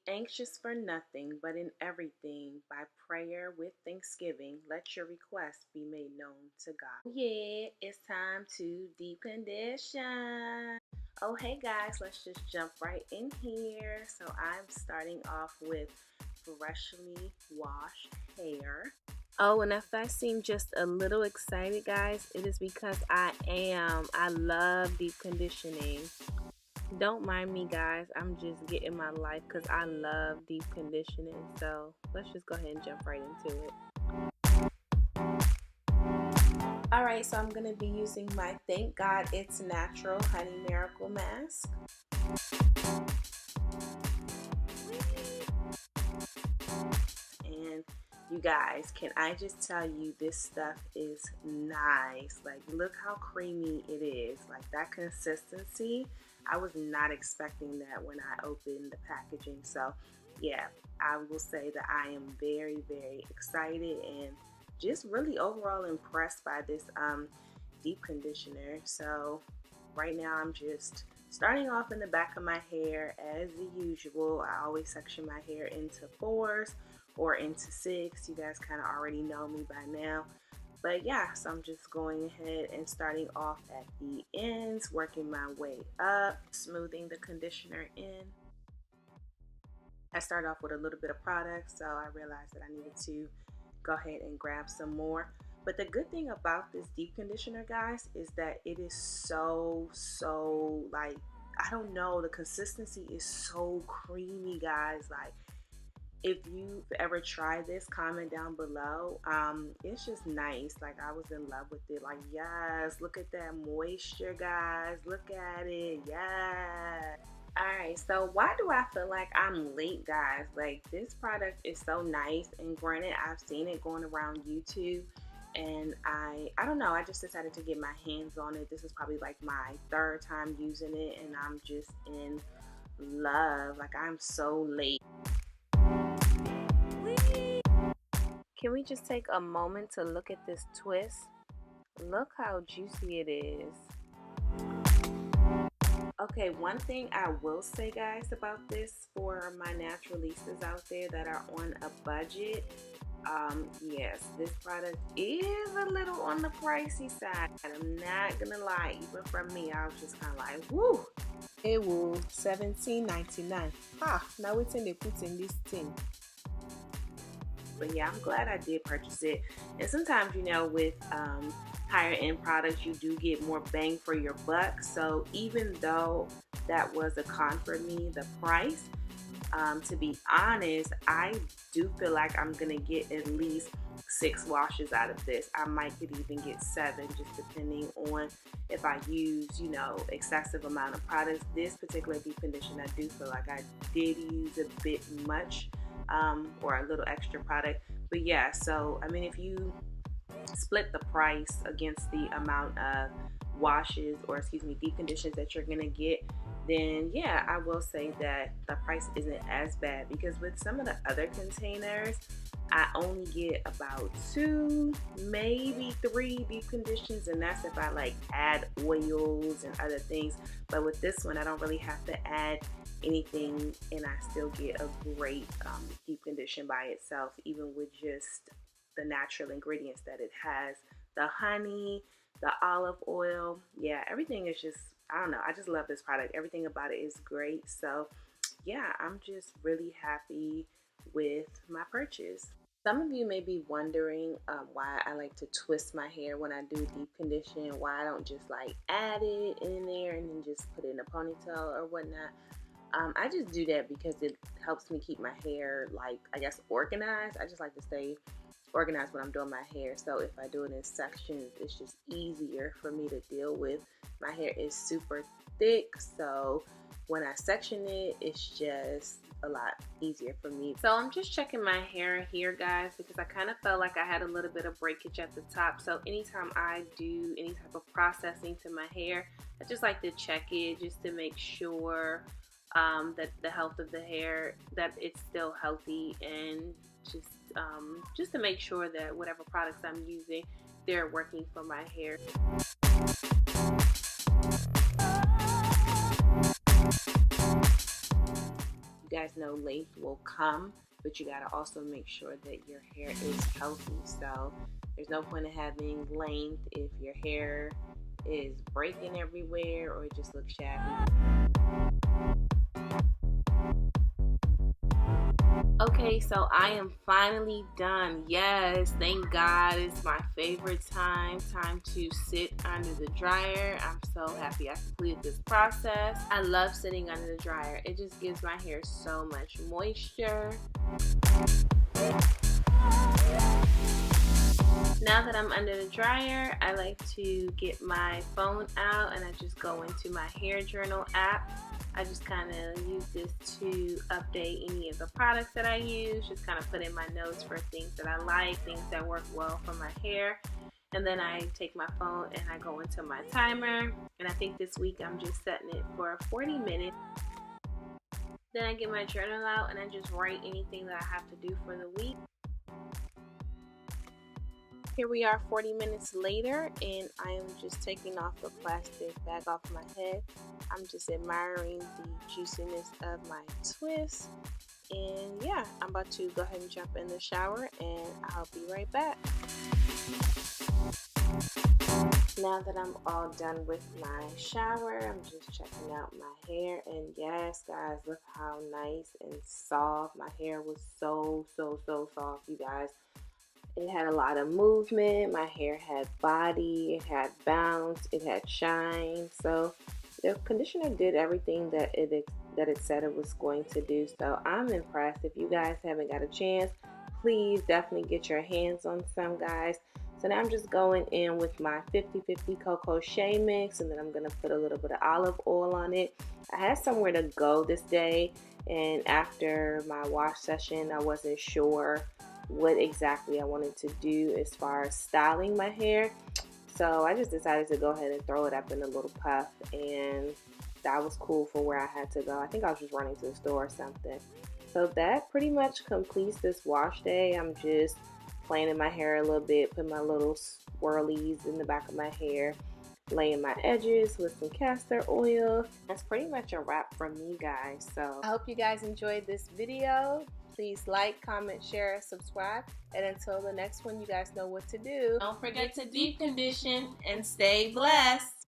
anxious for nothing, but in everything, by prayer with thanksgiving, let your requests be made known to God. Yeah, it's time to deep condition. Oh, hey guys, let's just jump right in here. So I'm starting off with freshly washed hair. Oh, and if I seem just a little excited, guys, it is because I am. I love deep conditioning. Don't mind me, guys. I'm just getting my life because I love deep conditioning. So let's just go ahead and jump right into it. Alright, so I'm going to be using my Thank God It's Natural Honey Miracle Mask. And you guys, can I just tell you, this stuff is nice. Like, look how creamy it is. Like, that consistency, I was not expecting that when I opened the packaging. So yeah, I will say that I am very, very excited and just really overall impressed by this deep conditioner. So right now I'm just starting off in the back of my hair as usual. I always section my hair into 4s or into 6. You guys kind of already know me by now. But yeah, so I'm just going ahead and starting off at the ends, working my way up, smoothing the conditioner in. I started off with a little bit of product, so I realized that I needed to go ahead and grab some more. But the good thing about this deep conditioner, guys, is that it is so like, I don't know, the consistency is so creamy, guys. Like, if you've ever tried this, comment down below. It's just nice. Like, I was in love with it. Like, yes, look at that moisture, guys. Look at it. Yes. Alright, so why do I feel like I'm late, guys? Like, this product is so nice, and granted, I've seen it going around YouTube, and I don't know, I just decided to get my hands on it. This is probably like my 3rd time using it, and I'm just in love. Like, I'm so late. Can we just take a moment to look at this twist? Look how juicy it is. Okay, one thing I will say, guys, about this for my naturalistas out there that are on a budget, yes, this product is a little on the pricey side. I'm not gonna lie, even from me, I was just kind of like, woo! It will $17.99. Ah, now it's in, they put in this thing. But yeah, I'm glad I did purchase it. And sometimes, you know, with higher end products, you do get more bang for your buck. So even though that was a con for me, the price, to be honest, I do feel like I'm gonna get at least 6 washes out of this. I might could even get 7, just depending on if I use, you know, excessive amount of products. This particular deep conditioner, I do feel like I did use a bit much, or a little extra product. But yeah, so I mean, if you split the price against the amount of washes, or excuse me, deep conditioners that you're gonna get, then yeah, I will say that the price isn't as bad, because with some of the other containers, I only get about 2, maybe 3 deep conditioners, and that's if I like add oils and other things. But with this one, I don't really have to add anything, and I still get a great deep condition by itself, even with just the natural ingredients that it has. The honey, the olive oil, yeah, everything is just, I don't know, I just love this product. Everything about it is great. So yeah, I'm just really happy with my purchase. Some of you may be wondering why I like to twist my hair when I do deep condition, why I don't just like add it in there and then just put it in a ponytail or whatnot. I just do that because it helps me keep my hair, like, I guess, organized. I just like to stay organized when I'm doing my hair. So if I do it in sections, it's just easier for me to deal with. My hair is super thick, so when I section it, it's just a lot easier for me. So I'm just checking my hair here, guys, because I kind of felt like I had a little bit of breakage at the top. So anytime I do any type of processing to my hair, I just like to check it just to make sure that the health of the hair, that it's still healthy, and just to make sure that whatever products I'm using, they're working for my hair. You guys know length will come, but you gotta also make sure that your hair is healthy. So there's no point in having length if your hair is breaking everywhere or it just looks shabby. Okay, so I am finally done. Yes, thank God. It's my favorite time to sit under the dryer. I'm so happy I completed this process. I love sitting under the dryer. It just gives my hair so much moisture. Now that I'm under the dryer, I like to get my phone out and I just go into my hair journal app. I just kind of use this to update any of the products that I use, just kind of put in my notes for things that I like, things that work well for my hair. And then I take my phone and I go into my timer. And I think this week I'm just setting it for 40 minutes. Then I get my journal out and I just write anything that I have to do for the week. Here we are 40 minutes later, and I am just taking off the plastic bag off my head. I'm just admiring the juiciness of my twist. And yeah, I'm about to go ahead and jump in the shower, and I'll be right back. Now that I'm all done with my shower, I'm just checking out my hair. And yes, guys, look how nice and soft. My hair was so soft, you guys. It had a lot of movement. My hair had body, it had bounce, it had shine. So the conditioner did everything that it said it was going to do. So I'm impressed. If you guys haven't got a chance, please definitely get your hands on some, guys. So now I'm just going in with my 50/50 Coco Shea mix, and then I'm going to put a little bit of olive oil on it. I had somewhere to go this day, and after my wash session, I wasn't sure what exactly I wanted to do as far as styling my hair. So I just decided to go ahead and throw it up in a little puff, and that was cool for where I had to go. I think I was just running to the store or something. So that pretty much completes this wash day. I'm just playing in my hair a little bit, putting my little swirlies in the back of my hair, laying my edges with some castor oil. That's pretty much a wrap from me, guys. So I hope you guys enjoyed this video. Please like, comment, share, subscribe. And until the next one, you guys know what to do. Don't forget to deep condition and stay blessed.